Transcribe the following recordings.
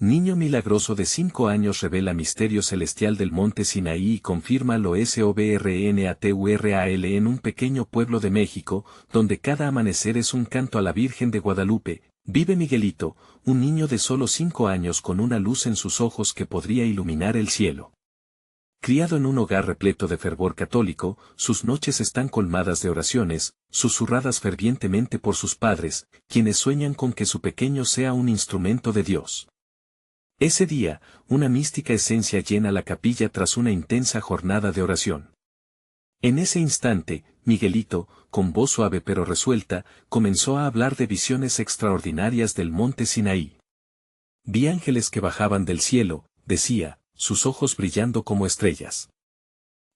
Niño milagroso de 5 años revela misterio celestial del monte Sinaí y confirma lo sobrenatural en un pequeño pueblo de México, donde cada amanecer es un canto a la Virgen de Guadalupe. Vive Miguelito, un niño de solo 5 años con una luz en sus ojos que podría iluminar el cielo. Criado en un hogar repleto de fervor católico, sus noches están colmadas de oraciones, susurradas fervientemente por sus padres, quienes sueñan con que su pequeño sea un instrumento de Dios. Ese día, una mística esencia llena la capilla tras una intensa jornada de oración. En ese instante, Miguelito, con voz suave pero resuelta, comenzó a hablar de visiones extraordinarias del monte Sinaí. Vi ángeles que bajaban del cielo, decía, sus ojos brillando como estrellas.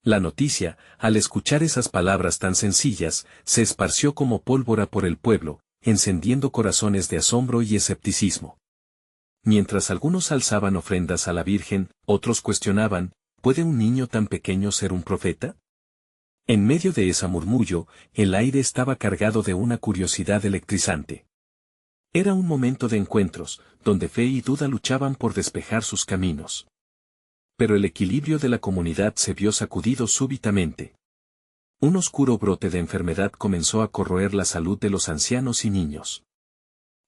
La noticia, al escuchar esas palabras tan sencillas, se esparció como pólvora por el pueblo, encendiendo corazones de asombro y escepticismo. Mientras algunos alzaban ofrendas a la Virgen, otros cuestionaban, ¿puede un niño tan pequeño ser un profeta? En medio de ese murmullo, el aire estaba cargado de una curiosidad electrizante. Era un momento de encuentros, donde fe y duda luchaban por despejar sus caminos. Pero el equilibrio de la comunidad se vio sacudido súbitamente. Un oscuro brote de enfermedad comenzó a corroer la salud de los ancianos y niños.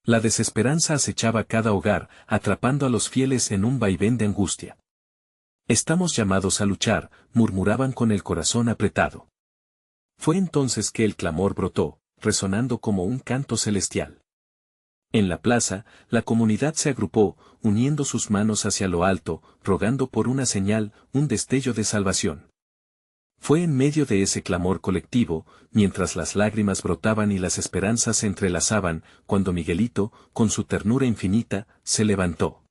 La desesperanza acechaba cada hogar, atrapando a los fieles en un vaivén de angustia. Estamos llamados a luchar, murmuraban con el corazón apretado. Fue entonces que el clamor brotó, resonando como un canto celestial. En la plaza, la comunidad se agrupó, uniendo sus manos hacia lo alto, rogando por una señal, un destello de salvación. Fue en medio de ese clamor colectivo, mientras las lágrimas brotaban y las esperanzas se entrelazaban, cuando Miguelito, con su ternura infinita, se levantó.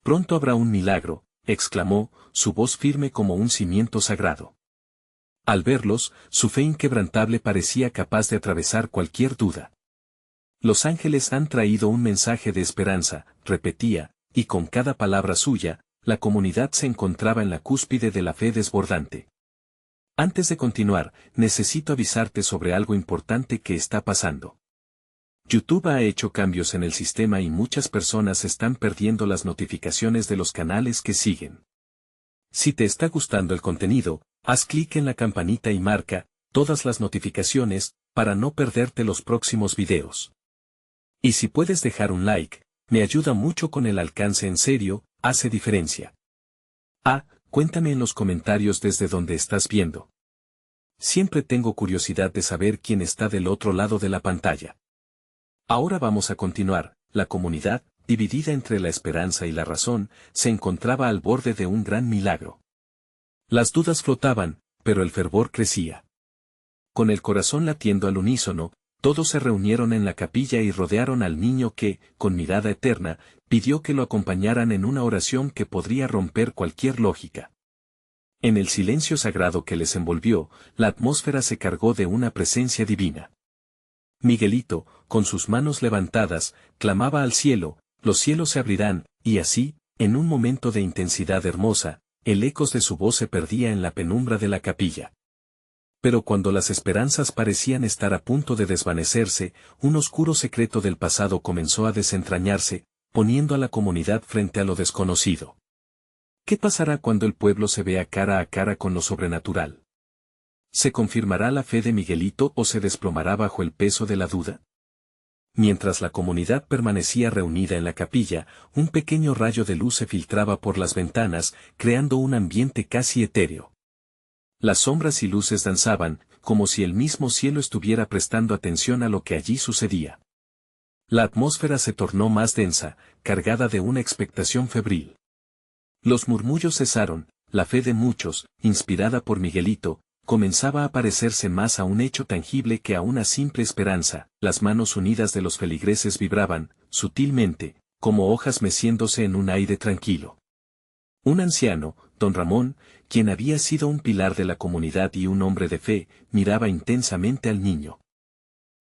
«Pronto habrá un milagro», exclamó, su voz firme como un cimiento sagrado. Al verlos, su fe inquebrantable parecía capaz de atravesar cualquier duda. «Los ángeles han traído un mensaje de esperanza», repetía, y con cada palabra suya, la comunidad se encontraba en la cúspide de la fe desbordante. Antes de continuar, necesito avisarte sobre algo importante que está pasando. YouTube ha hecho cambios en el sistema y muchas personas están perdiendo las notificaciones de los canales que siguen. Si te está gustando el contenido, haz clic en la campanita y marca todas las notificaciones para no perderte los próximos videos. Y si puedes dejar un like, me ayuda mucho con el alcance, en serio, hace diferencia. Cuéntame en los comentarios desde donde estás viendo. Siempre tengo curiosidad de saber quién está del otro lado de la pantalla. Ahora vamos a continuar. La comunidad, dividida entre la esperanza y la razón, se encontraba al borde de un gran milagro. Las dudas flotaban, pero el fervor crecía. Con el corazón latiendo al unísono, todos se reunieron en la capilla y rodearon al niño que, con mirada eterna, pidió que lo acompañaran en una oración que podría romper cualquier lógica. En el silencio sagrado que les envolvió, la atmósfera se cargó de una presencia divina. Miguelito, con sus manos levantadas, clamaba al cielo, los cielos se abrirán, y así, en un momento de intensidad hermosa, el eco de su voz se perdía en la penumbra de la capilla. Pero cuando las esperanzas parecían estar a punto de desvanecerse, un oscuro secreto del pasado comenzó a desentrañarse, poniendo a la comunidad frente a lo desconocido. ¿Qué pasará cuando el pueblo se vea cara a cara con lo sobrenatural? ¿Se confirmará la fe de Miguelito o se desplomará bajo el peso de la duda? Mientras la comunidad permanecía reunida en la capilla, un pequeño rayo de luz se filtraba por las ventanas, creando un ambiente casi etéreo. Las sombras y luces danzaban, como si el mismo cielo estuviera prestando atención a lo que allí sucedía. La atmósfera se tornó más densa, cargada de una expectación febril. Los murmullos cesaron, la fe de muchos, inspirada por Miguelito, comenzaba a parecerse más a un hecho tangible que a una simple esperanza. Las manos unidas de los feligreses vibraban, sutilmente, como hojas meciéndose en un aire tranquilo. Un anciano, don Ramón, quien había sido un pilar de la comunidad y un hombre de fe, miraba intensamente al niño.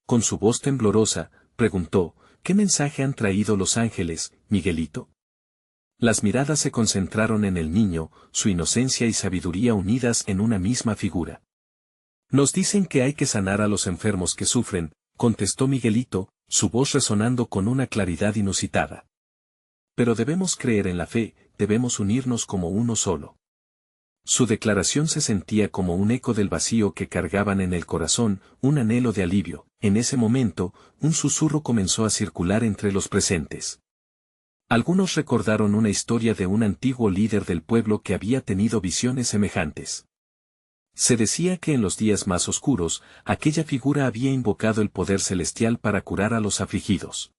Con su voz temblorosa, preguntó, ¿qué mensaje han traído los ángeles, Miguelito? Las miradas se concentraron en el niño, su inocencia y sabiduría unidas en una misma figura. Nos dicen que hay que sanar a los enfermos que sufren, contestó Miguelito, su voz resonando con una claridad inusitada. Pero debemos creer en la fe, debemos unirnos como uno solo. Su declaración se sentía como un eco del vacío que cargaban en el corazón, un anhelo de alivio. En ese momento, un susurro comenzó a circular entre los presentes. Algunos recordaron una historia de un antiguo líder del pueblo que había tenido visiones semejantes. Se decía que en los días más oscuros, aquella figura había invocado el poder celestial para curar a los afligidos.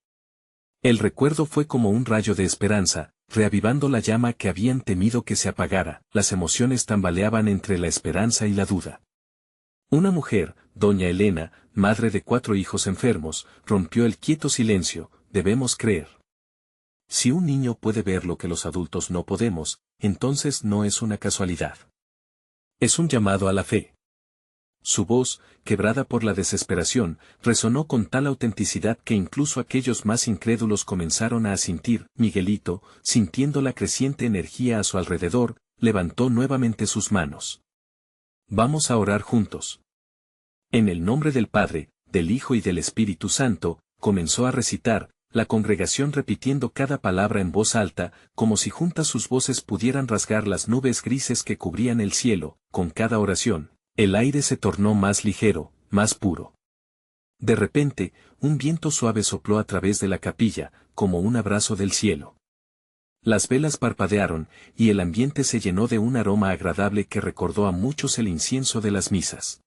El recuerdo fue como un rayo de esperanza, reavivando la llama que habían temido que se apagara. Las emociones tambaleaban entre la esperanza y la duda. Una mujer, doña Elena, madre de 4 hijos enfermos, rompió el quieto silencio. Debemos creer. Si un niño puede ver lo que los adultos no podemos, entonces no es una casualidad. Es un llamado a la fe. Su voz, quebrada por la desesperación, resonó con tal autenticidad que incluso aquellos más incrédulos comenzaron a asentir. Miguelito, sintiendo la creciente energía a su alrededor, levantó nuevamente sus manos. Vamos a orar juntos. En el nombre del Padre, del Hijo y del Espíritu Santo, comenzó a recitar, la congregación repitiendo cada palabra en voz alta, como si juntas sus voces pudieran rasgar las nubes grises que cubrían el cielo. Con cada oración, el aire se tornó más ligero, más puro. De repente, un viento suave sopló a través de la capilla, como un abrazo del cielo. Las velas parpadearon, y el ambiente se llenó de un aroma agradable que recordó a muchos el incienso de las misas.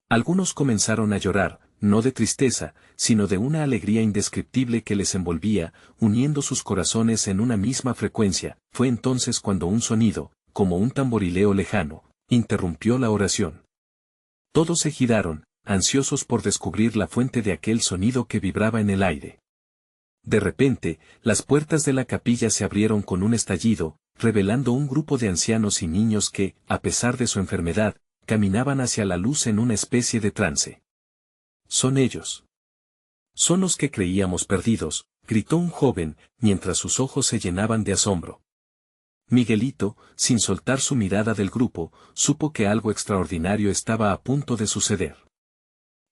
Algunos comenzaron a llorar, no de tristeza, sino de una alegría indescriptible que les envolvía, uniendo sus corazones en una misma frecuencia. Fue entonces cuando un sonido, como un tamborileo lejano, interrumpió la oración. Todos se giraron, ansiosos por descubrir la fuente de aquel sonido que vibraba en el aire. De repente, las puertas de la capilla se abrieron con un estallido, revelando un grupo de ancianos y niños que, a pesar de su enfermedad, caminaban hacia la luz en una especie de trance. Son ellos. Son los que creíamos perdidos, gritó un joven, mientras sus ojos se llenaban de asombro. Miguelito, sin soltar su mirada del grupo, supo que algo extraordinario estaba a punto de suceder.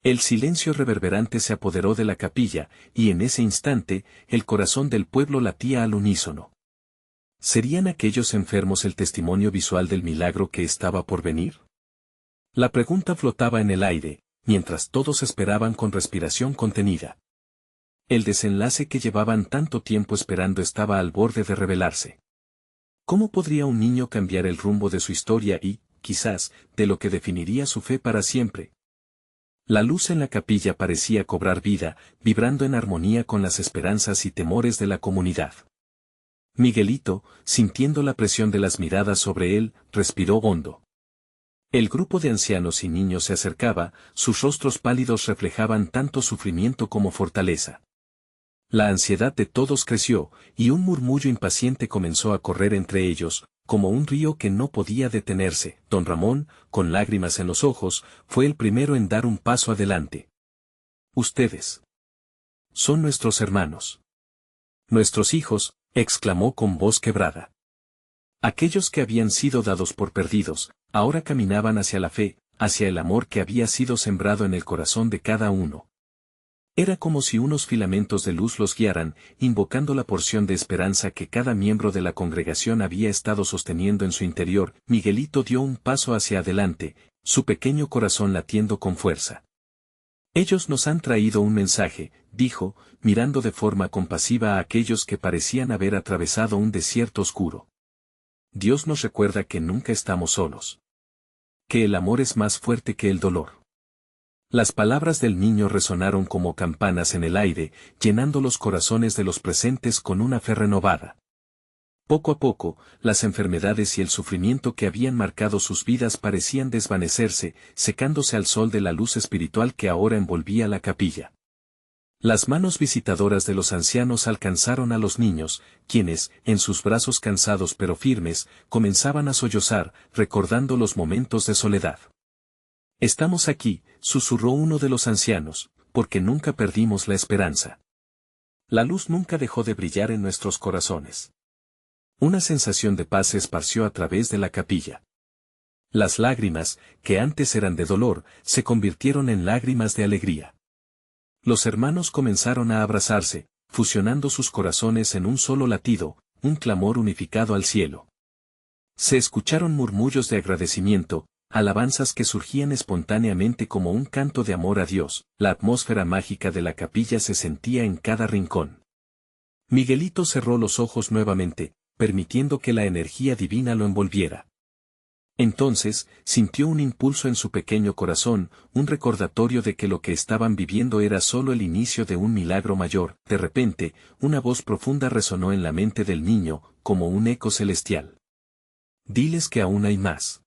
El silencio reverberante se apoderó de la capilla, y en ese instante, el corazón del pueblo latía al unísono. ¿Serían aquellos enfermos el testimonio visual del milagro que estaba por venir? La pregunta flotaba en el aire, mientras todos esperaban con respiración contenida. El desenlace que llevaban tanto tiempo esperando estaba al borde de revelarse. ¿Cómo podría un niño cambiar el rumbo de su historia y, quizás, de lo que definiría su fe para siempre? La luz en la capilla parecía cobrar vida, vibrando en armonía con las esperanzas y temores de la comunidad. Miguelito, sintiendo la presión de las miradas sobre él, respiró hondo. El grupo de ancianos y niños se acercaba, sus rostros pálidos reflejaban tanto sufrimiento como fortaleza. La ansiedad de todos creció, y un murmullo impaciente comenzó a correr entre ellos, como un río que no podía detenerse. Don Ramón, con lágrimas en los ojos, fue el primero en dar un paso adelante. Ustedes son nuestros hermanos. Nuestros hijos, exclamó con voz quebrada. Aquellos que habían sido dados por perdidos, ahora caminaban hacia la fe, hacia el amor que había sido sembrado en el corazón de cada uno. Era como si unos filamentos de luz los guiaran, invocando la porción de esperanza que cada miembro de la congregación había estado sosteniendo en su interior. Miguelito dio un paso hacia adelante, su pequeño corazón latiendo con fuerza. Ellos nos han traído un mensaje, dijo, mirando de forma compasiva a aquellos que parecían haber atravesado un desierto oscuro. Dios nos recuerda que nunca estamos solos. Que el amor es más fuerte que el dolor. Las palabras del niño resonaron como campanas en el aire, llenando los corazones de los presentes con una fe renovada. Poco a poco, las enfermedades y el sufrimiento que habían marcado sus vidas parecían desvanecerse, secándose al sol de la luz espiritual que ahora envolvía la capilla. Las manos visitadoras de los ancianos alcanzaron a los niños, quienes, en sus brazos cansados pero firmes, comenzaban a sollozar, recordando los momentos de soledad. Estamos aquí, susurró uno de los ancianos, porque nunca perdimos la esperanza. La luz nunca dejó de brillar en nuestros corazones. Una sensación de paz se esparció a través de la capilla. Las lágrimas, que antes eran de dolor, se convirtieron en lágrimas de alegría. Los hermanos comenzaron a abrazarse, fusionando sus corazones en un solo latido, un clamor unificado al cielo. Se escucharon murmullos de agradecimiento, alabanzas que surgían espontáneamente como un canto de amor a Dios. La atmósfera mágica de la capilla se sentía en cada rincón. Miguelito cerró los ojos nuevamente, permitiendo que la energía divina lo envolviera. Entonces, sintió un impulso en su pequeño corazón, un recordatorio de que lo que estaban viviendo era solo el inicio de un milagro mayor. De repente, una voz profunda resonó en la mente del niño, como un eco celestial. Diles que aún hay más.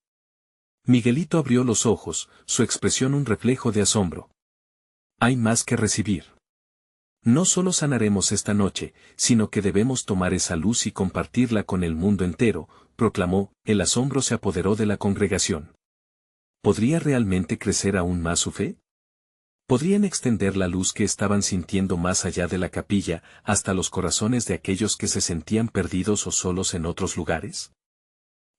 Miguelito abrió los ojos, su expresión un reflejo de asombro. Hay más que recibir. No solo sanaremos esta noche, sino que debemos tomar esa luz y compartirla con el mundo entero, proclamó. El asombro se apoderó de la congregación. ¿Podría realmente crecer aún más su fe? ¿Podrían extender la luz que estaban sintiendo más allá de la capilla, hasta los corazones de aquellos que se sentían perdidos o solos en otros lugares?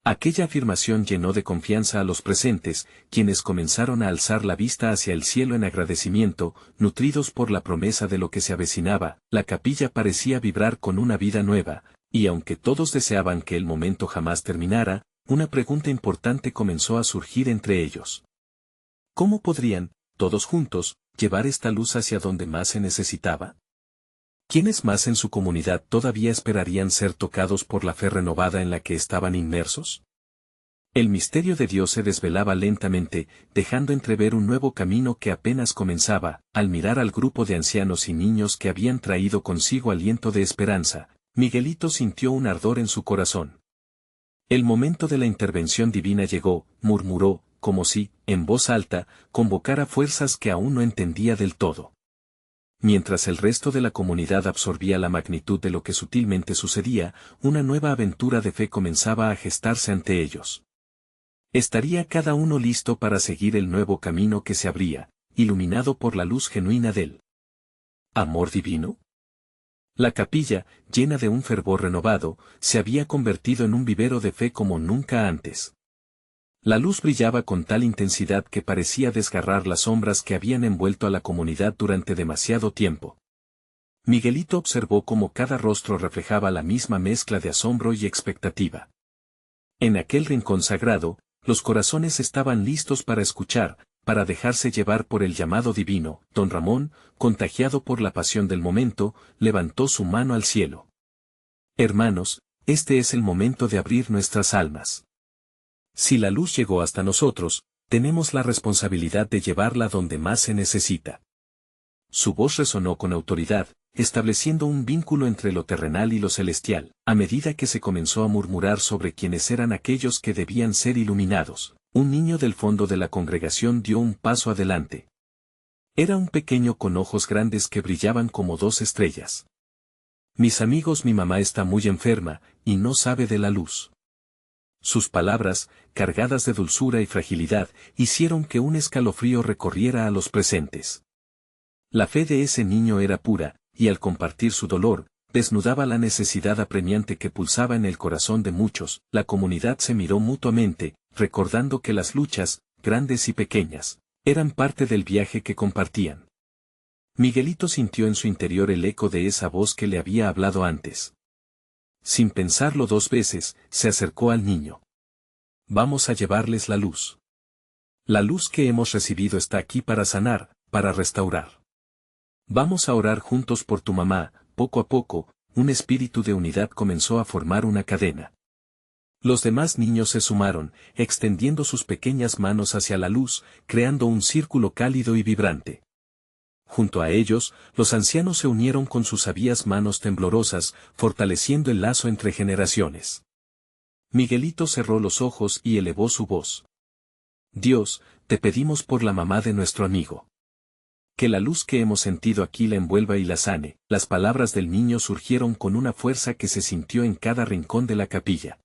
Aquella afirmación llenó de confianza a los presentes, quienes comenzaron a alzar la vista hacia el cielo en agradecimiento, nutridos por la promesa de lo que se avecinaba. La capilla parecía vibrar con una vida nueva, y aunque todos deseaban que el momento jamás terminara, una pregunta importante comenzó a surgir entre ellos. ¿Cómo podrían, todos juntos, llevar esta luz hacia donde más se necesitaba? ¿Quiénes más en su comunidad todavía esperarían ser tocados por la fe renovada en la que estaban inmersos? El misterio de Dios se desvelaba lentamente, dejando entrever un nuevo camino que apenas comenzaba. Al mirar al grupo de ancianos y niños que habían traído consigo aliento de esperanza, Miguelito sintió un ardor en su corazón. El momento de la intervención divina llegó, murmuró, como si, en voz alta, convocara fuerzas que aún no entendía del todo. Mientras el resto de la comunidad absorbía la magnitud de lo que sutilmente sucedía, una nueva aventura de fe comenzaba a gestarse ante ellos. ¿Estaría cada uno listo para seguir el nuevo camino que se abría, iluminado por la luz genuina del amor divino? La capilla, llena de un fervor renovado, se había convertido en un vivero de fe como nunca antes. La luz brillaba con tal intensidad que parecía desgarrar las sombras que habían envuelto a la comunidad durante demasiado tiempo. Miguelito observó cómo cada rostro reflejaba la misma mezcla de asombro y expectativa. En aquel rincón sagrado, los corazones estaban listos para escuchar, para dejarse llevar por el llamado divino. Don Ramón, contagiado por la pasión del momento, levantó su mano al cielo. Hermanos, este es el momento de abrir nuestras almas. Si la luz llegó hasta nosotros, tenemos la responsabilidad de llevarla donde más se necesita. Su voz resonó con autoridad, estableciendo un vínculo entre lo terrenal y lo celestial. A medida que se comenzó a murmurar sobre quiénes eran aquellos que debían ser iluminados, un niño del fondo de la congregación dio un paso adelante. Era un pequeño con ojos grandes que brillaban como dos estrellas. Mis amigos, mi mamá está muy enferma, y no sabe de la luz. Sus palabras, cargadas de dulzura y fragilidad, hicieron que un escalofrío recorriera a los presentes. La fe de ese niño era pura, y al compartir su dolor, desnudaba la necesidad apremiante que pulsaba en el corazón de muchos. La comunidad se miró mutuamente, recordando que las luchas, grandes y pequeñas, eran parte del viaje que compartían. Miguelito sintió en su interior el eco de esa voz que le había hablado antes. Sin pensarlo dos veces, se acercó al niño. Vamos a llevarles la luz. La luz que hemos recibido está aquí para sanar, para restaurar. Vamos a orar juntos por tu mamá. Poco a poco, un espíritu de unidad comenzó a formar una cadena. Los demás niños se sumaron, extendiendo sus pequeñas manos hacia la luz, creando un círculo cálido y vibrante. Junto a ellos, los ancianos se unieron con sus sabias manos temblorosas, fortaleciendo el lazo entre generaciones. Miguelito cerró los ojos y elevó su voz. Dios, te pedimos por la mamá de nuestro amigo. Que la luz que hemos sentido aquí la envuelva y la sane. Las palabras del niño surgieron con una fuerza que se sintió en cada rincón de la capilla.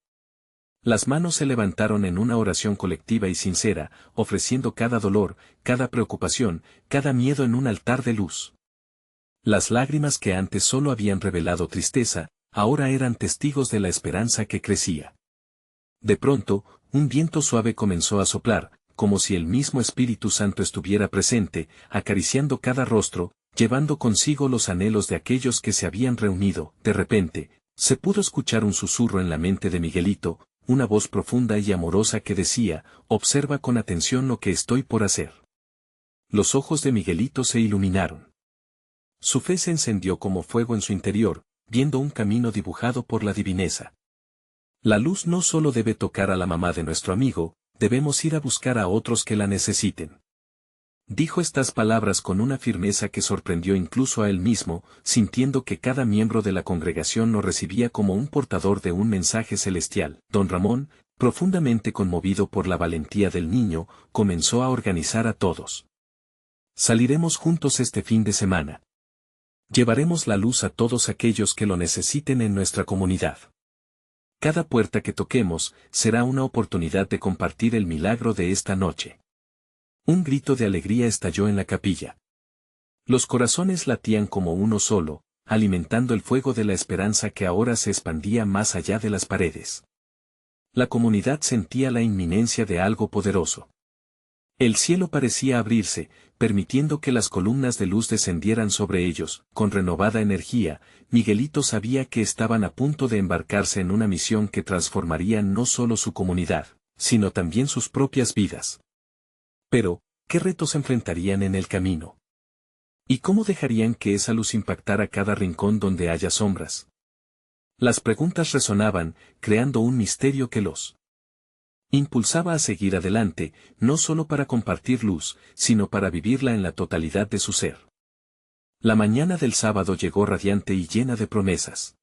Las manos se levantaron en una oración colectiva y sincera, ofreciendo cada dolor, cada preocupación, cada miedo en un altar de luz. Las lágrimas que antes solo habían revelado tristeza, ahora eran testigos de la esperanza que crecía. De pronto, un viento suave comenzó a soplar, como si el mismo Espíritu Santo estuviera presente, acariciando cada rostro. llevando consigo los anhelos de aquellos que se habían reunido. De repente, se pudo escuchar un susurro en la mente de Miguelito, una voz profunda y amorosa que decía: observa con atención lo que estoy por hacer. Los ojos de Miguelito se iluminaron. Su fe se encendió como fuego en su interior, viendo un camino dibujado por la divineza. La luz no solo debe tocar a la mamá de nuestro amigo, debemos ir a buscar a otros que la necesiten. Dijo estas palabras con una firmeza que sorprendió incluso a él mismo, sintiendo que cada miembro de la congregación lo recibía como un portador de un mensaje celestial. Don Ramón, profundamente conmovido por la valentía del niño, comenzó a organizar a todos. Saliremos juntos este fin de semana. Llevaremos la luz a todos aquellos que lo necesiten en nuestra comunidad. Cada puerta que toquemos será una oportunidad de compartir el milagro de esta noche. Un grito de alegría estalló en la capilla. Los corazones latían como uno solo, alimentando el fuego de la esperanza que ahora se expandía más allá de las paredes. La comunidad sentía la inminencia de algo poderoso. El cielo parecía abrirse, permitiendo que las columnas de luz descendieran sobre ellos. Con renovada energía, Miguelito sabía que estaban a punto de embarcarse en una misión que transformaría no solo su comunidad, sino también sus propias vidas. Pero, ¿qué retos enfrentarían en el camino? ¿Y cómo dejarían que esa luz impactara cada rincón donde haya sombras? Las preguntas resonaban, creando un misterio que los impulsaba a seguir adelante, no solo para compartir luz, sino para vivirla en la totalidad de su ser. La mañana del sábado llegó radiante y llena de promesas.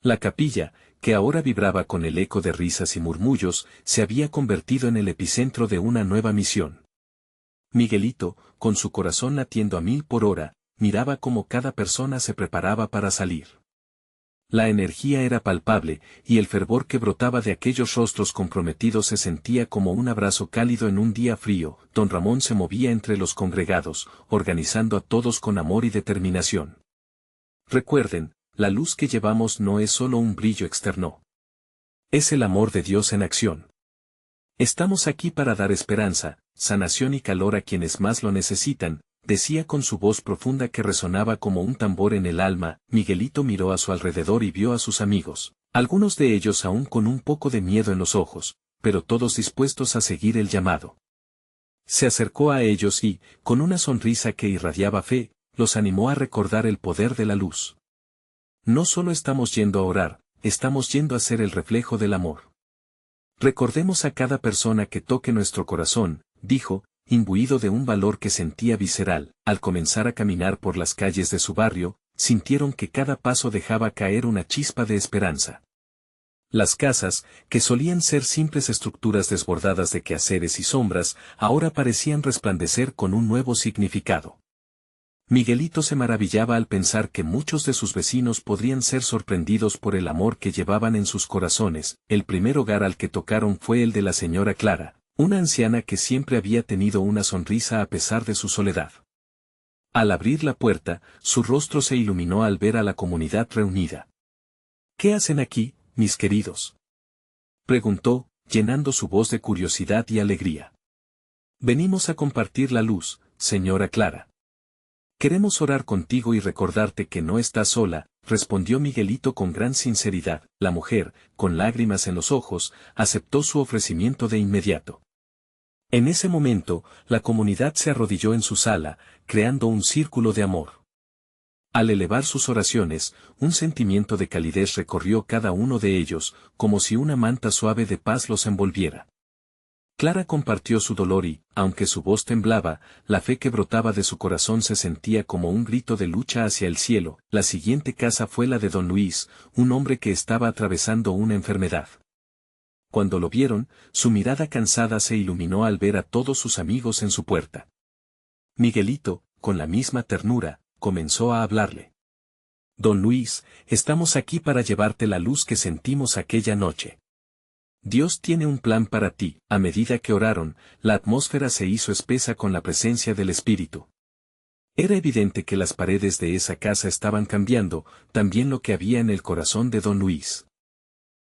La capilla, que ahora vibraba con el eco de risas y murmullos, se había convertido en el epicentro de una nueva misión. Miguelito, con su corazón latiendo a 1000 por hora, miraba cómo cada persona se preparaba para salir. La energía era palpable, y el fervor que brotaba de aquellos rostros comprometidos se sentía como un abrazo cálido en un día frío. Don Ramón se movía entre los congregados, organizando a todos con amor y determinación. Recuerden, la luz que llevamos no es solo un brillo externo. Es el amor de Dios en acción. Estamos aquí para dar esperanza, sanación y calor a quienes más lo necesitan, decía con su voz profunda que resonaba como un tambor en el alma. Miguelito miró a su alrededor y vio a sus amigos, algunos de ellos aún con un poco de miedo en los ojos, pero todos dispuestos a seguir el llamado. Se acercó a ellos y, con una sonrisa que irradiaba fe, los animó a recordar el poder de la luz. No solo estamos yendo a orar, estamos yendo a ser el reflejo del amor. Recordemos a cada persona que toque nuestro corazón, dijo, imbuido de un valor que sentía visceral. Al comenzar a caminar por las calles de su barrio, sintieron que cada paso dejaba caer una chispa de esperanza. Las casas, que solían ser simples estructuras desbordadas de quehaceres y sombras, ahora parecían resplandecer con un nuevo significado. Miguelito se maravillaba al pensar que muchos de sus vecinos podrían ser sorprendidos por el amor que llevaban en sus corazones. El primer hogar al que tocaron fue el de la señora Clara, una anciana que siempre había tenido una sonrisa a pesar de su soledad. Al abrir la puerta, su rostro se iluminó al ver a la comunidad reunida. ¿Qué hacen aquí, mis queridos?, preguntó, llenando su voz de curiosidad y alegría. Venimos a compartir la luz, señora Clara. Queremos orar contigo y recordarte que no estás sola, respondió Miguelito con gran sinceridad. La mujer, con lágrimas en los ojos, aceptó su ofrecimiento de inmediato. En ese momento, la comunidad se arrodilló en su sala, creando un círculo de amor. Al elevar sus oraciones, un sentimiento de calidez recorrió cada uno de ellos, como si una manta suave de paz los envolviera. Clara compartió su dolor y, aunque su voz temblaba, la fe que brotaba de su corazón se sentía como un grito de lucha hacia el cielo. La siguiente casa fue la de don Luis, un hombre que estaba atravesando una enfermedad. Cuando lo vieron, su mirada cansada se iluminó al ver a todos sus amigos en su puerta. Miguelito, con la misma ternura, comenzó a hablarle. Don Luis, estamos aquí para llevarte la luz que sentimos aquella noche. Dios tiene un plan para ti. A medida que oraron, la atmósfera se hizo espesa con la presencia del Espíritu. Era evidente que las paredes de esa casa estaban cambiando, también lo que había en el corazón de don Luis.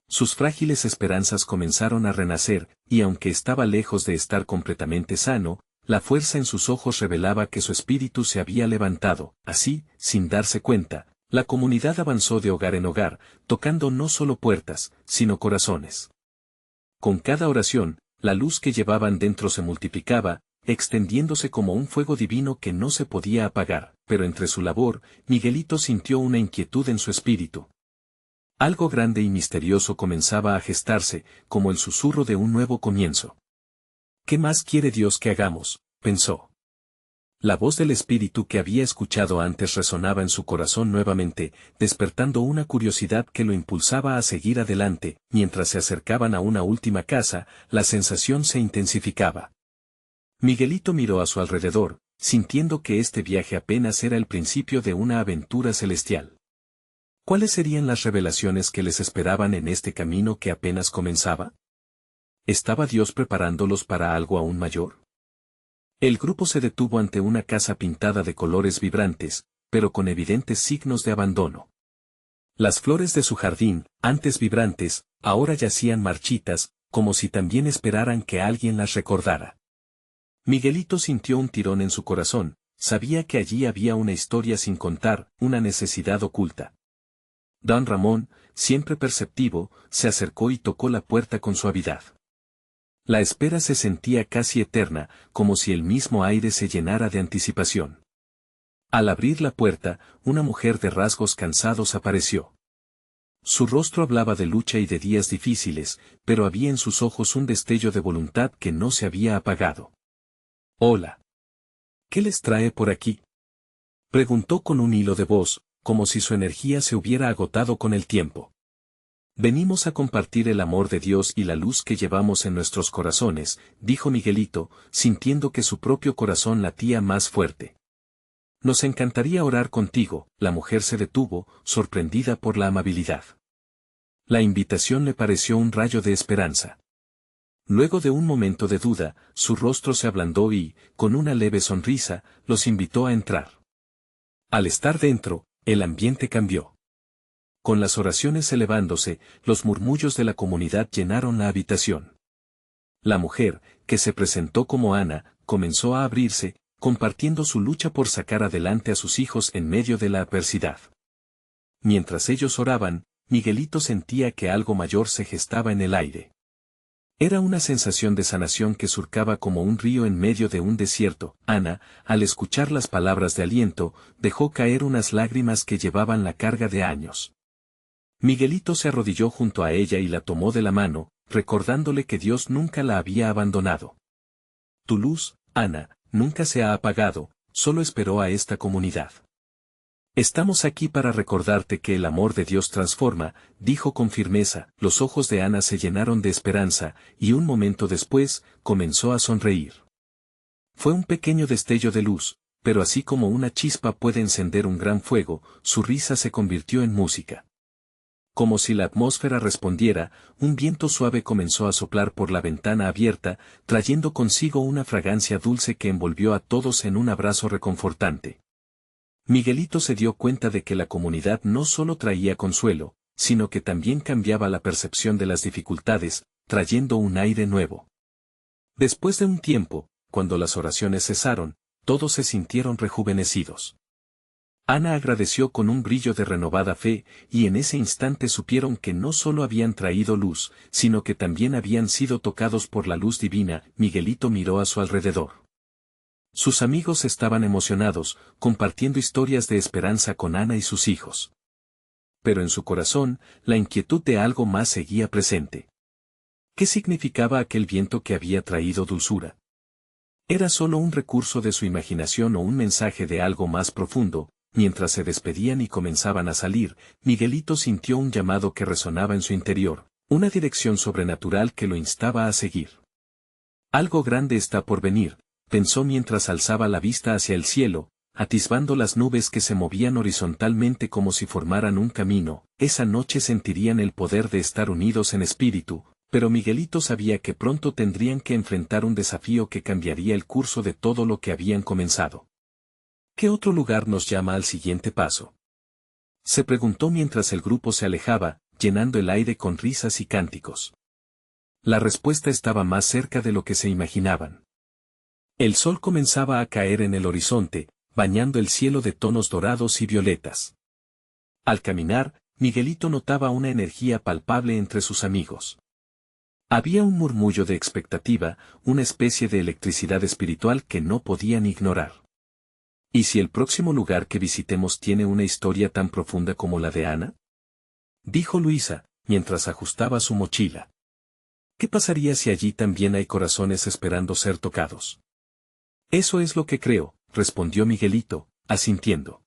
Sus frágiles esperanzas comenzaron a renacer, y aunque estaba lejos de estar completamente sano, la fuerza en sus ojos revelaba que su espíritu se había levantado. Así, sin darse cuenta, la comunidad avanzó de hogar en hogar, tocando no solo puertas, sino corazones. Con cada oración, la luz que llevaban dentro se multiplicaba, extendiéndose como un fuego divino que no se podía apagar, pero entre su labor, Miguelito sintió una inquietud en su espíritu. Algo grande y misterioso comenzaba a gestarse, como el susurro de un nuevo comienzo. ¿Qué más quiere Dios que hagamos?, pensó. La voz del espíritu que había escuchado antes resonaba en su corazón nuevamente, despertando una curiosidad que lo impulsaba a seguir adelante. Mientras se acercaban a una última casa, la sensación se intensificaba. Miguelito miró a su alrededor, sintiendo que este viaje apenas era el principio de una aventura celestial. ¿Cuáles serían las revelaciones que les esperaban en este camino que apenas comenzaba? ¿Estaba Dios preparándolos para algo aún mayor? El grupo se detuvo ante una casa pintada de colores vibrantes, pero con evidentes signos de abandono. Las flores de su jardín, antes vibrantes, ahora yacían marchitas, como si también esperaran que alguien las recordara. Miguelito sintió un tirón en su corazón, sabía que allí había una historia sin contar, una necesidad oculta. Don Ramón, siempre perceptivo, se acercó y tocó la puerta con suavidad. La espera se sentía casi eterna, como si el mismo aire se llenara de anticipación. Al abrir la puerta, una mujer de rasgos cansados apareció. Su rostro hablaba de lucha y de días difíciles, pero había en sus ojos un destello de voluntad que no se había apagado. «Hola. ¿Qué les trae por aquí?», preguntó con un hilo de voz, como si su energía se hubiera agotado con el tiempo. «Venimos a compartir el amor de Dios y la luz que llevamos en nuestros corazones», dijo Miguelito, sintiendo que su propio corazón latía más fuerte. «Nos encantaría orar contigo», la mujer se detuvo, sorprendida por la amabilidad. La invitación le pareció un rayo de esperanza. Luego de un momento de duda, su rostro se ablandó y, con una leve sonrisa, los invitó a entrar. Al estar dentro, el ambiente cambió. Con las oraciones elevándose, los murmullos de la comunidad llenaron la habitación. La mujer, que se presentó como Ana, comenzó a abrirse, compartiendo su lucha por sacar adelante a sus hijos en medio de la adversidad. Mientras ellos oraban, Miguelito sentía que algo mayor se gestaba en el aire. Era una sensación de sanación que surcaba como un río en medio de un desierto. Ana, al escuchar las palabras de aliento, dejó caer unas lágrimas que llevaban la carga de años. Miguelito se arrodilló junto a ella y la tomó de la mano, recordándole que Dios nunca la había abandonado. Tu luz, Ana, nunca se ha apagado, solo esperó a esta comunidad. Estamos aquí para recordarte que el amor de Dios transforma, dijo con firmeza. Los ojos de Ana se llenaron de esperanza, y un momento después, comenzó a sonreír. Fue un pequeño destello de luz, pero así como una chispa puede encender un gran fuego, su risa se convirtió en música. Como si la atmósfera respondiera, un viento suave comenzó a soplar por la ventana abierta, trayendo consigo una fragancia dulce que envolvió a todos en un abrazo reconfortante. Miguelito se dio cuenta de que la comunidad no solo traía consuelo, sino que también cambiaba la percepción de las dificultades, trayendo un aire nuevo. Después de un tiempo, cuando las oraciones cesaron, todos se sintieron rejuvenecidos. Ana agradeció con un brillo de renovada fe, y en ese instante supieron que no solo habían traído luz, sino que también habían sido tocados por la luz divina. Miguelito miró a su alrededor. Sus amigos estaban emocionados, compartiendo historias de esperanza con Ana y sus hijos. Pero en su corazón, la inquietud de algo más seguía presente. ¿Qué significaba aquel viento que había traído dulzura? ¿Era solo un recurso de su imaginación o un mensaje de algo más profundo? Mientras se despedían y comenzaban a salir, Miguelito sintió un llamado que resonaba en su interior, una dirección sobrenatural que lo instaba a seguir. Algo grande está por venir, pensó mientras alzaba la vista hacia el cielo, atisbando las nubes que se movían horizontalmente como si formaran un camino. Esa noche sentirían el poder de estar unidos en espíritu, pero Miguelito sabía que pronto tendrían que enfrentar un desafío que cambiaría el curso de todo lo que habían comenzado. ¿Qué otro lugar nos llama al siguiente paso?, se preguntó mientras el grupo se alejaba, llenando el aire con risas y cánticos. La respuesta estaba más cerca de lo que se imaginaban. El sol comenzaba a caer en el horizonte, bañando el cielo de tonos dorados y violetas. Al caminar, Miguelito notaba una energía palpable entre sus amigos. Había un murmullo de expectativa, una especie de electricidad espiritual que no podían ignorar. ¿Y si el próximo lugar que visitemos tiene una historia tan profunda como la de Ana? Dijo Luisa, mientras ajustaba su mochila. ¿Qué pasaría si allí también hay corazones esperando ser tocados? Eso es lo que creo, respondió Miguelito, asintiendo.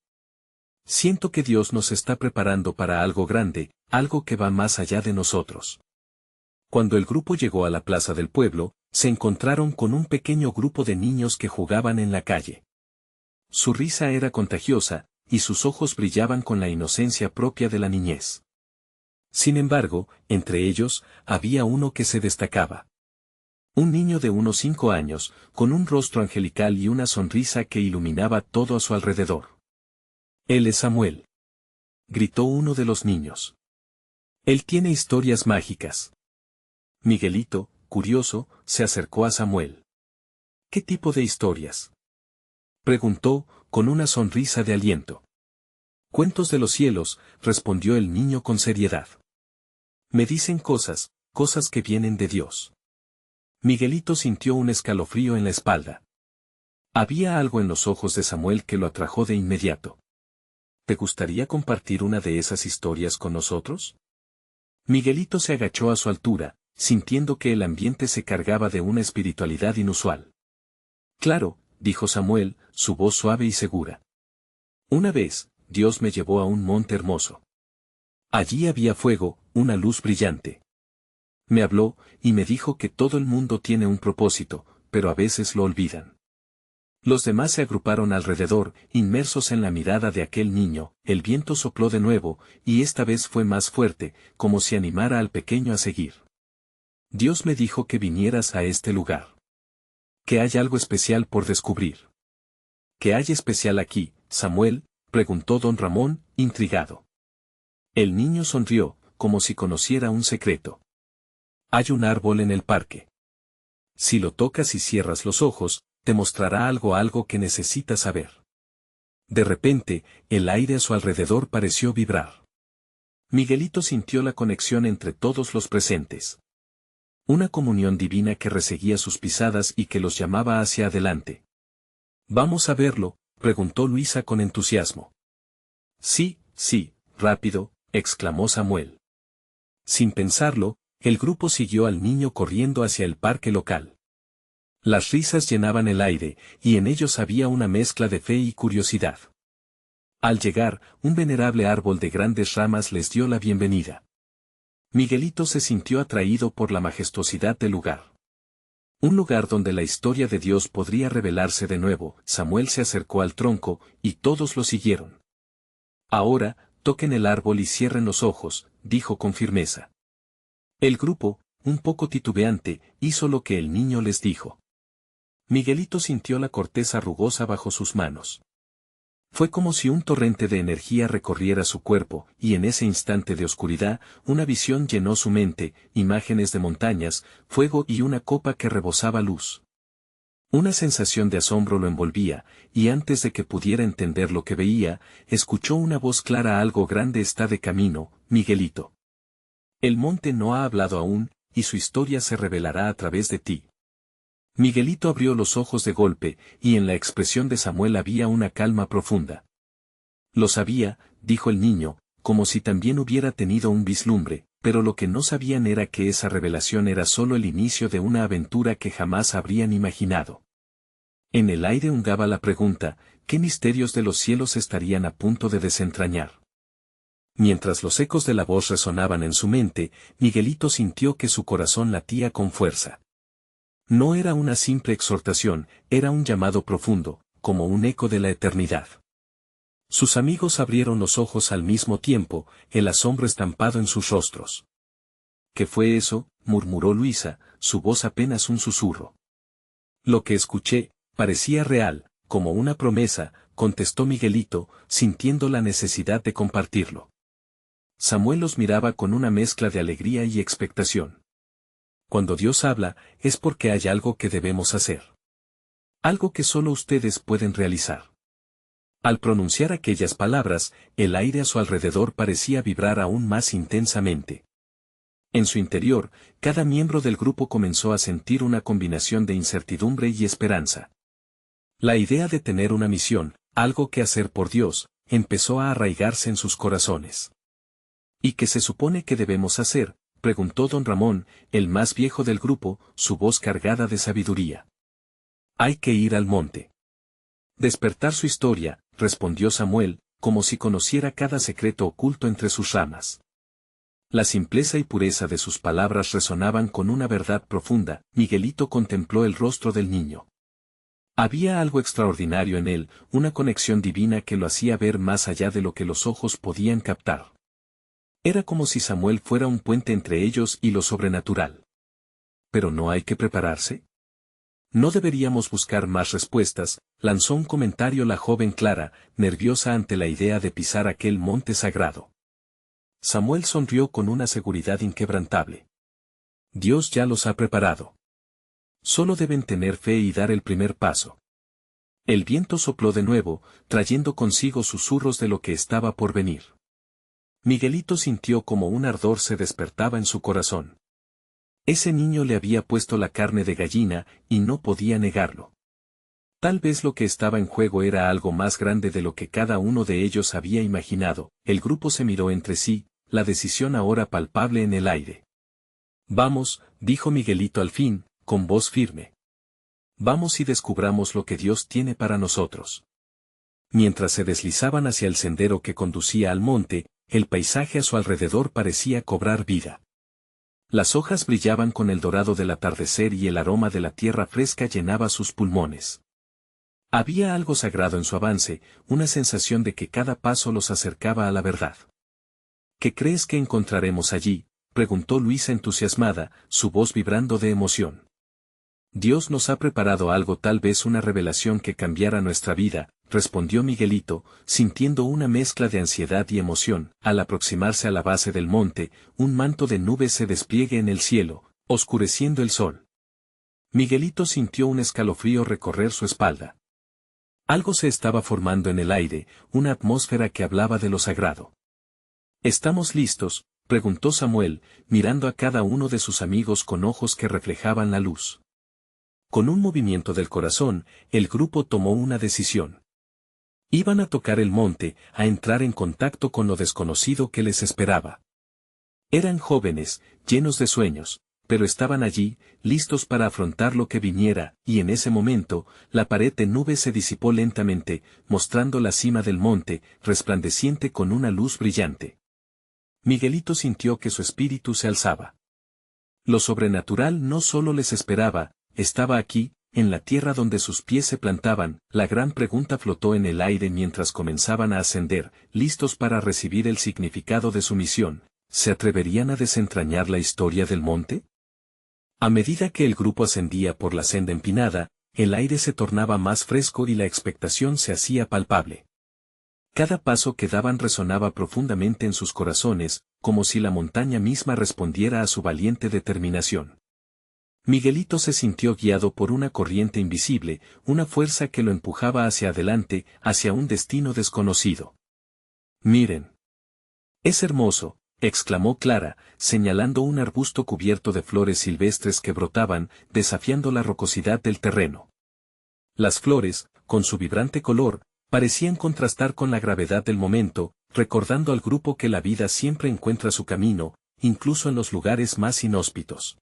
Siento que Dios nos está preparando para algo grande, algo que va más allá de nosotros. Cuando el grupo llegó a la plaza del pueblo, se encontraron con un pequeño grupo de niños que jugaban en la calle. Su risa era contagiosa, y sus ojos brillaban con la inocencia propia de la niñez. Sin embargo, entre ellos, había uno que se destacaba. Un niño de unos 5 años, con un rostro angelical y una sonrisa que iluminaba todo a su alrededor. «Él es Samuel», gritó uno de los niños. «Él tiene historias mágicas». Miguelito, curioso, se acercó a Samuel. «¿Qué tipo de historias?», preguntó, con una sonrisa de aliento. «Cuentos de los cielos», respondió el niño con seriedad. «Me dicen cosas que vienen de Dios». Miguelito sintió un escalofrío en la espalda. Había algo en los ojos de Samuel que lo atrajo de inmediato. ¿Te gustaría compartir una de esas historias con nosotros? Miguelito se agachó a su altura, sintiendo que el ambiente se cargaba de una espiritualidad inusual. «Claro», dijo Samuel, su voz suave y segura. «Una vez, Dios me llevó a un monte hermoso. Allí había fuego, una luz brillante. Me habló, y me dijo que todo el mundo tiene un propósito, pero a veces lo olvidan». Los demás se agruparon alrededor, inmersos en la mirada de aquel niño. El viento sopló de nuevo, y esta vez fue más fuerte, como si animara al pequeño a seguir. «Dios me dijo que vinieras a este lugar. Que hay algo especial por descubrir». «¿Qué hay especial aquí, Samuel?», preguntó don Ramón, intrigado. El niño sonrió, como si conociera un secreto. «Hay un árbol en el parque. Si lo tocas y cierras los ojos, te mostrará algo que necesitas saber». De repente, el aire a su alrededor pareció vibrar. Miguelito sintió la conexión entre todos los presentes. Una comunión divina que reseguía sus pisadas y que los llamaba hacia adelante. «¿Vamos a verlo?», preguntó Luisa con entusiasmo. «Sí, sí, rápido», exclamó Samuel. Sin pensarlo, el grupo siguió al niño corriendo hacia el parque local. Las risas llenaban el aire, y en ellos había una mezcla de fe y curiosidad. Al llegar, un venerable árbol de grandes ramas les dio la bienvenida. Miguelito se sintió atraído por la majestuosidad del lugar. Un lugar donde la historia de Dios podría revelarse de nuevo. Samuel se acercó al tronco, y todos lo siguieron. «Ahora, toquen el árbol y cierren los ojos», dijo con firmeza. El grupo, un poco titubeante, hizo lo que el niño les dijo. Miguelito sintió la corteza rugosa bajo sus manos. Fue como si un torrente de energía recorriera su cuerpo, y en ese instante de oscuridad, una visión llenó su mente, imágenes de montañas, fuego y una copa que rebosaba luz. Una sensación de asombro lo envolvía, y antes de que pudiera entender lo que veía, escuchó una voz clara: «Algo grande está de camino, Miguelito. El monte no ha hablado aún, y su historia se revelará a través de ti». Miguelito abrió los ojos de golpe, y en la expresión de Samuel había una calma profunda. «Lo sabía», dijo el niño, como si también hubiera tenido un vislumbre, pero lo que no sabían era que esa revelación era solo el inicio de una aventura que jamás habrían imaginado. En el aire hungaba la pregunta: ¿qué misterios de los cielos estarían a punto de desentrañar? Mientras los ecos de la voz resonaban en su mente, Miguelito sintió que su corazón latía con fuerza. No era una simple exhortación, era un llamado profundo, como un eco de la eternidad. Sus amigos abrieron los ojos al mismo tiempo, el asombro estampado en sus rostros. «¿Qué fue eso?», murmuró Luisa, su voz apenas un susurro. «Lo que escuché parecía real, como una promesa», contestó Miguelito, sintiendo la necesidad de compartirlo. Samuel los miraba con una mezcla de alegría y expectación. «Cuando Dios habla, es porque hay algo que debemos hacer. Algo que solo ustedes pueden realizar. Al pronunciar aquellas palabras, el aire a su alrededor parecía vibrar aún más intensamente. En su interior, cada miembro del grupo comenzó a sentir una combinación de incertidumbre y esperanza. La idea de tener una misión, algo que hacer por Dios, empezó a arraigarse en sus corazones. ¿Y qué se supone que debemos hacer?, preguntó don Ramón, el más viejo del grupo, su voz cargada de sabiduría. Hay que ir al monte. Despertar su historia, respondió Samuel, como si conociera cada secreto oculto entre sus ramas. La simpleza y pureza de sus palabras resonaban con una verdad profunda. Miguelito contempló el rostro del niño. Había algo extraordinario en él, una conexión divina que lo hacía ver más allá de lo que los ojos podían captar. Era como si Samuel fuera un puente entre ellos y lo sobrenatural. ¿Pero no hay que prepararse? No deberíamos buscar más respuestas, lanzó un comentario la joven Clara, nerviosa ante la idea de pisar aquel monte sagrado. Samuel sonrió con una seguridad inquebrantable. Dios ya los ha preparado. Solo deben tener fe y dar el primer paso. El viento sopló de nuevo, trayendo consigo susurros de lo que estaba por venir. Miguelito sintió como un ardor se despertaba en su corazón. Ese niño le había puesto la carne de gallina, y no podía negarlo. Tal vez lo que estaba en juego era algo más grande de lo que cada uno de ellos había imaginado. El grupo se miró entre sí, la decisión ahora palpable en el aire. Vamos, dijo Miguelito al fin, con voz firme. Vamos y descubramos lo que Dios tiene para nosotros. Mientras se deslizaban hacia el sendero que conducía al monte, el paisaje a su alrededor parecía cobrar vida. Las hojas brillaban con el dorado del atardecer y el aroma de la tierra fresca llenaba sus pulmones. Había algo sagrado en su avance, una sensación de que cada paso los acercaba a la verdad. ¿Qué crees que encontraremos allí?, preguntó Luisa entusiasmada, su voz vibrando de emoción. Dios nos ha preparado algo, tal vez una revelación que cambiara nuestra vida, respondió Miguelito, sintiendo una mezcla de ansiedad y emoción. Al aproximarse a la base del monte, un manto de nubes se despliegue en el cielo, oscureciendo el sol. Miguelito sintió un escalofrío recorrer su espalda. Algo se estaba formando en el aire, una atmósfera que hablaba de lo sagrado. ¿Estamos listos?, preguntó Samuel, mirando a cada uno de sus amigos con ojos que reflejaban la luz. Con un movimiento del corazón, el grupo tomó una decisión. Iban a tocar el monte, a entrar en contacto con lo desconocido que les esperaba. Eran jóvenes, llenos de sueños, pero estaban allí, listos para afrontar lo que viniera, y en ese momento, la pared de nubes se disipó lentamente, mostrando la cima del monte, resplandeciente con una luz brillante. Miguelito sintió que su espíritu se alzaba. Lo sobrenatural no solo les esperaba, estaba aquí, en la tierra donde sus pies se plantaban. La gran pregunta flotó en el aire mientras comenzaban a ascender, listos para recibir el significado de su misión. ¿Se atreverían a desentrañar la historia del monte? A medida que el grupo ascendía por la senda empinada, el aire se tornaba más fresco y la expectación se hacía palpable. Cada paso que daban resonaba profundamente en sus corazones, como si la montaña misma respondiera a su valiente determinación. Miguelito se sintió guiado por una corriente invisible, una fuerza que lo empujaba hacia adelante, hacia un destino desconocido. «Miren. Es hermoso», exclamó Clara, señalando un arbusto cubierto de flores silvestres que brotaban, desafiando la rocosidad del terreno. Las flores, con su vibrante color, parecían contrastar con la gravedad del momento, recordando al grupo que la vida siempre encuentra su camino, incluso en los lugares más inhóspitos.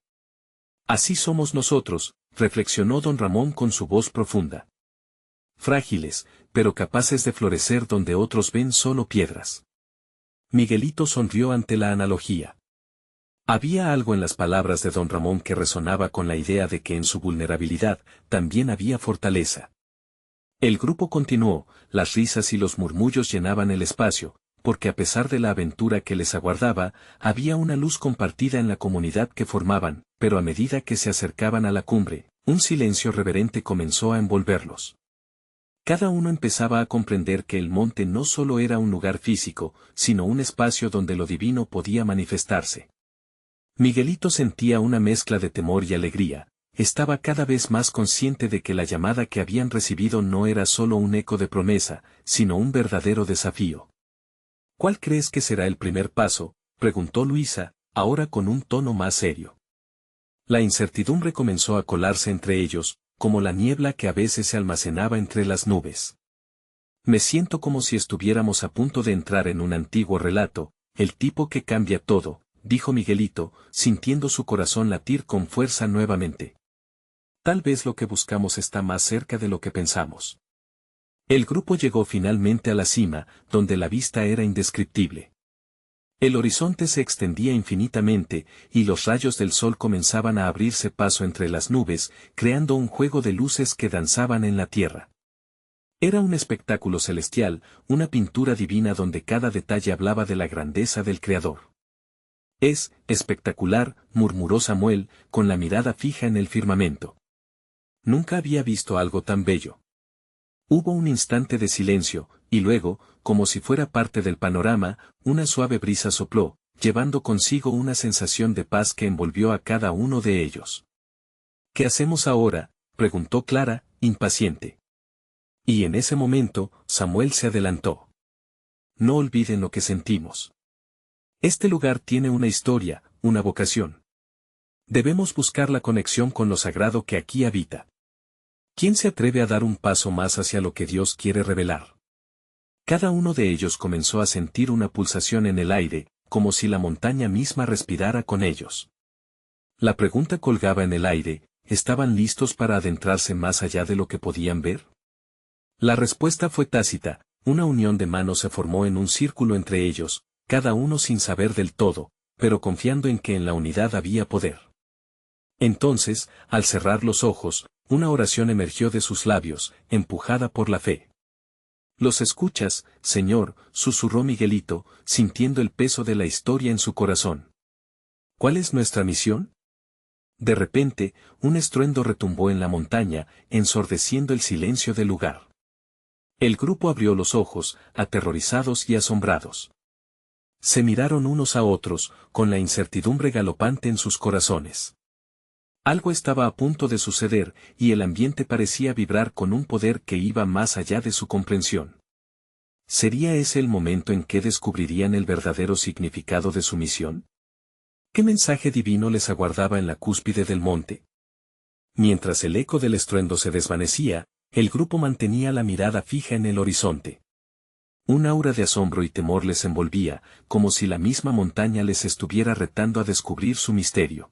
Así somos nosotros, reflexionó don Ramón con su voz profunda. Frágiles, pero capaces de florecer donde otros ven solo piedras. Miguelito sonrió ante la analogía. Había algo en las palabras de don Ramón que resonaba con la idea de que en su vulnerabilidad también había fortaleza. El grupo continuó, las risas y los murmullos llenaban el espacio, porque a pesar de la aventura que les aguardaba, había una luz compartida en la comunidad que formaban, pero a medida que se acercaban a la cumbre, un silencio reverente comenzó a envolverlos. Cada uno empezaba a comprender que el monte no solo era un lugar físico, sino un espacio donde lo divino podía manifestarse. Miguelito sentía una mezcla de temor y alegría. estaba cada vez más consciente de que la llamada que habían recibido no era solo un eco de promesa, sino un verdadero desafío. ¿Cuál crees que será el primer paso?, preguntó Luisa, ahora con un tono más serio. La incertidumbre comenzó a colarse entre ellos, como la niebla que a veces se almacenaba entre las nubes. Me siento como si estuviéramos a punto de entrar en un antiguo relato, el tipo que cambia todo, dijo Miguelito, sintiendo su corazón latir con fuerza nuevamente. Tal vez lo que buscamos está más cerca de lo que pensamos. El grupo llegó finalmente a la cima, donde la vista era indescriptible. El horizonte se extendía infinitamente, y los rayos del sol comenzaban a abrirse paso entre las nubes, creando un juego de luces que danzaban en la tierra. Era un espectáculo celestial, una pintura divina donde cada detalle hablaba de la grandeza del Creador. Es espectacular, murmuró Samuel, con la mirada fija en el firmamento. Nunca había visto algo tan bello. Hubo un instante de silencio, y luego, como si fuera parte del panorama, una suave brisa sopló, llevando consigo una sensación de paz que envolvió a cada uno de ellos. ¿Qué hacemos ahora?, preguntó Clara, impaciente. Y en ese momento, Samuel se adelantó. No olviden lo que sentimos. Este lugar tiene una historia, una vocación. Debemos buscar la conexión con lo sagrado que aquí habita. ¿Quién se atreve a dar un paso más hacia lo que Dios quiere revelar? Cada uno de ellos comenzó a sentir una pulsación en el aire, como si la montaña misma respirara con ellos. La pregunta colgaba en el aire, ¿estaban listos para adentrarse más allá de lo que podían ver? La respuesta fue tácita, una unión de manos se formó en un círculo entre ellos, cada uno sin saber del todo, pero confiando en que en la unidad había poder. Entonces, al cerrar los ojos, una oración emergió de sus labios, empujada por la fe. «Los escuchas, Señor», susurró Miguelito, sintiendo el peso de la historia en su corazón. ¿Cuál es nuestra misión? De repente, un estruendo retumbó en la montaña, ensordeciendo el silencio del lugar. El grupo abrió los ojos, aterrorizados y asombrados. Se miraron unos a otros, con la incertidumbre galopante en sus corazones. Algo estaba a punto de suceder, y el ambiente parecía vibrar con un poder que iba más allá de su comprensión. ¿Sería ese el momento en que descubrirían el verdadero significado de su misión? ¿Qué mensaje divino les aguardaba en la cúspide del monte? Mientras el eco del estruendo se desvanecía, el grupo mantenía la mirada fija en el horizonte. Un aura de asombro y temor les envolvía, como si la misma montaña les estuviera retando a descubrir su misterio.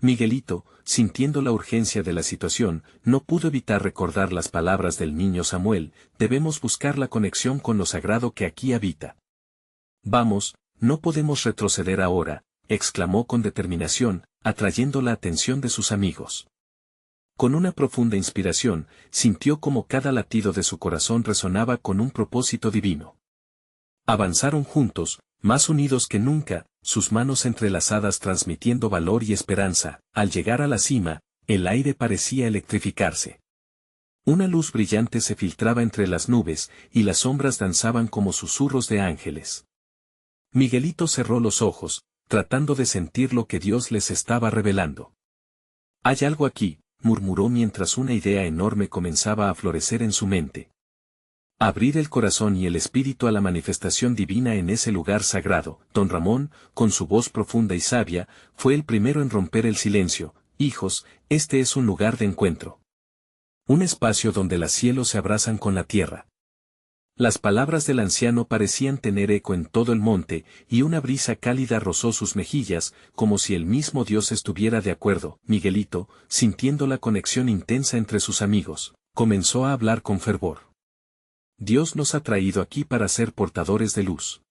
Miguelito, sintiendo la urgencia de la situación, no pudo evitar recordar las palabras del niño Samuel: debemos buscar la conexión con lo sagrado que aquí habita. Vamos, no podemos retroceder ahora, exclamó con determinación, atrayendo la atención de sus amigos. Con una profunda inspiración, sintió como cada latido de su corazón resonaba con un propósito divino. Avanzaron juntos, más unidos que nunca, sus manos entrelazadas transmitiendo valor y esperanza. Al llegar a la cima, el aire parecía electrificarse. Una luz brillante se filtraba entre las nubes, y las sombras danzaban como susurros de ángeles. Miguelito cerró los ojos, tratando de sentir lo que Dios les estaba revelando. «Hay algo aquí», murmuró mientras una idea enorme comenzaba a florecer en su mente. Abrir el corazón y el espíritu a la manifestación divina en ese lugar sagrado. Don Ramón, con su voz profunda y sabia, fue el primero en romper el silencio. «Hijos, este es un lugar de encuentro. Un espacio donde los cielos se abrazan con la tierra». Las palabras del anciano parecían tener eco en todo el monte, y una brisa cálida rozó sus mejillas, como si el mismo Dios estuviera de acuerdo. Miguelito, sintiendo la conexión intensa entre sus amigos, comenzó a hablar con fervor. «Dios nos ha traído aquí para ser portadores de luz.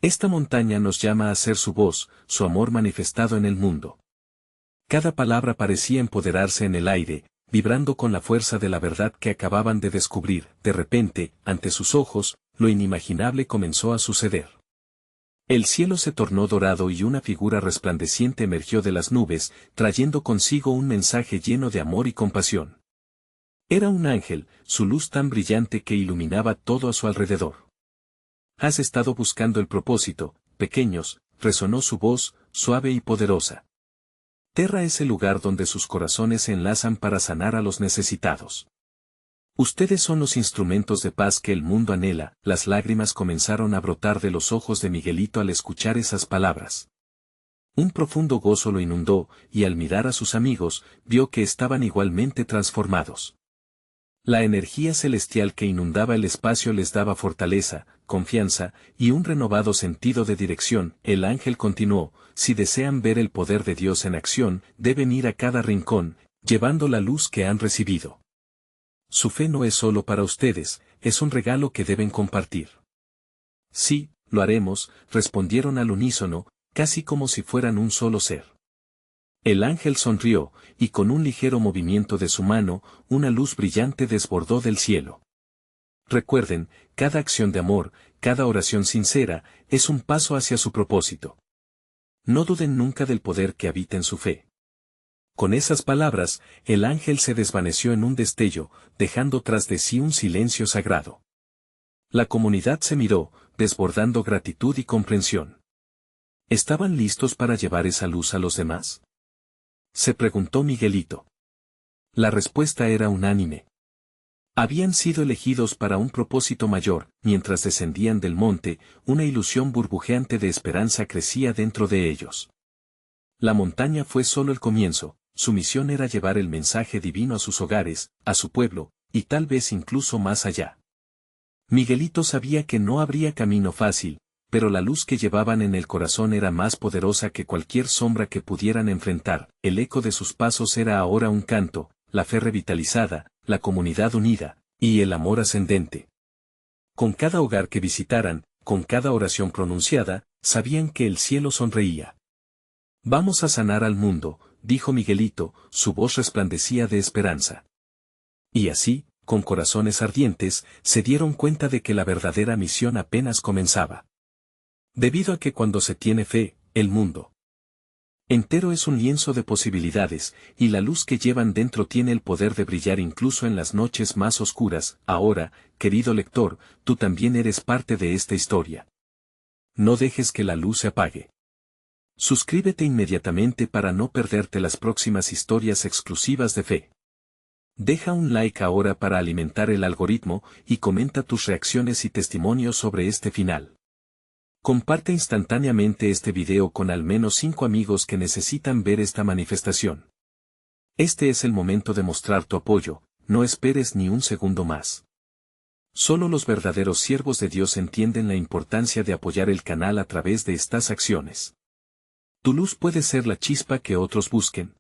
Esta montaña nos llama a ser su voz, su amor manifestado en el mundo». Cada palabra parecía empoderarse en el aire, vibrando con la fuerza de la verdad que acababan de descubrir. De repente, ante sus ojos, lo inimaginable comenzó a suceder. El cielo se tornó dorado y una figura resplandeciente emergió de las nubes, trayendo consigo un mensaje lleno de amor y compasión. Era un ángel, su luz tan brillante que iluminaba todo a su alrededor. «Has estado buscando el propósito, pequeños», resonó su voz, suave y poderosa. Terra es el lugar donde sus corazones se enlazan para sanar a los necesitados. Ustedes son los instrumentos de paz que el mundo anhela. Las lágrimas comenzaron a brotar de los ojos de Miguelito al escuchar esas palabras. Un profundo gozo lo inundó, y al mirar a sus amigos, vio que estaban igualmente transformados. La energía celestial que inundaba el espacio les daba fortaleza, confianza, y un renovado sentido de dirección. El ángel continuó: si desean ver el poder de Dios en acción, deben ir a cada rincón, llevando la luz que han recibido. Su fe no es solo para ustedes, es un regalo que deben compartir. Sí, lo haremos, respondieron al unísono, casi como si fueran un solo ser. El ángel sonrió, y con un ligero movimiento de su mano, una luz brillante desbordó del cielo. Recuerden, cada acción de amor, cada oración sincera, es un paso hacia su propósito. No duden nunca del poder que habita en su fe. Con esas palabras, el ángel se desvaneció en un destello, dejando tras de sí un silencio sagrado. La comunidad se miró, desbordando gratitud y comprensión. ¿Estaban listos para llevar esa luz a los demás?, se preguntó Miguelito. La respuesta era unánime. Habían sido elegidos para un propósito mayor. Mientras descendían del monte, una ilusión burbujeante de esperanza crecía dentro de ellos. La montaña fue solo el comienzo, su misión era llevar el mensaje divino a sus hogares, a su pueblo, y tal vez incluso más allá. Miguelito sabía que no habría camino fácil, pero la luz que llevaban en el corazón era más poderosa que cualquier sombra que pudieran enfrentar. El eco de sus pasos era ahora un canto, la fe revitalizada, la comunidad unida, y el amor ascendente. Con cada hogar que visitaran, con cada oración pronunciada, sabían que el cielo sonreía. Vamos a sanar al mundo, dijo Miguelito, su voz resplandecía de esperanza. Y así, con corazones ardientes, se dieron cuenta de que la verdadera misión apenas comenzaba. Debido a que cuando se tiene fe, el mundo entero es un lienzo de posibilidades, y la luz que llevan dentro tiene el poder de brillar incluso en las noches más oscuras. Ahora, querido lector, tú también eres parte de esta historia. No dejes que la luz se apague. Suscríbete inmediatamente para no perderte las próximas historias exclusivas de fe. Deja un like ahora para alimentar el algoritmo, y comenta tus reacciones y testimonios sobre este final. Comparte instantáneamente este video con al menos 5 amigos que necesitan ver esta manifestación. Este es el momento de mostrar tu apoyo, no esperes ni un segundo más. Solo los verdaderos siervos de Dios entienden la importancia de apoyar el canal a través de estas acciones. Tu luz puede ser la chispa que otros busquen.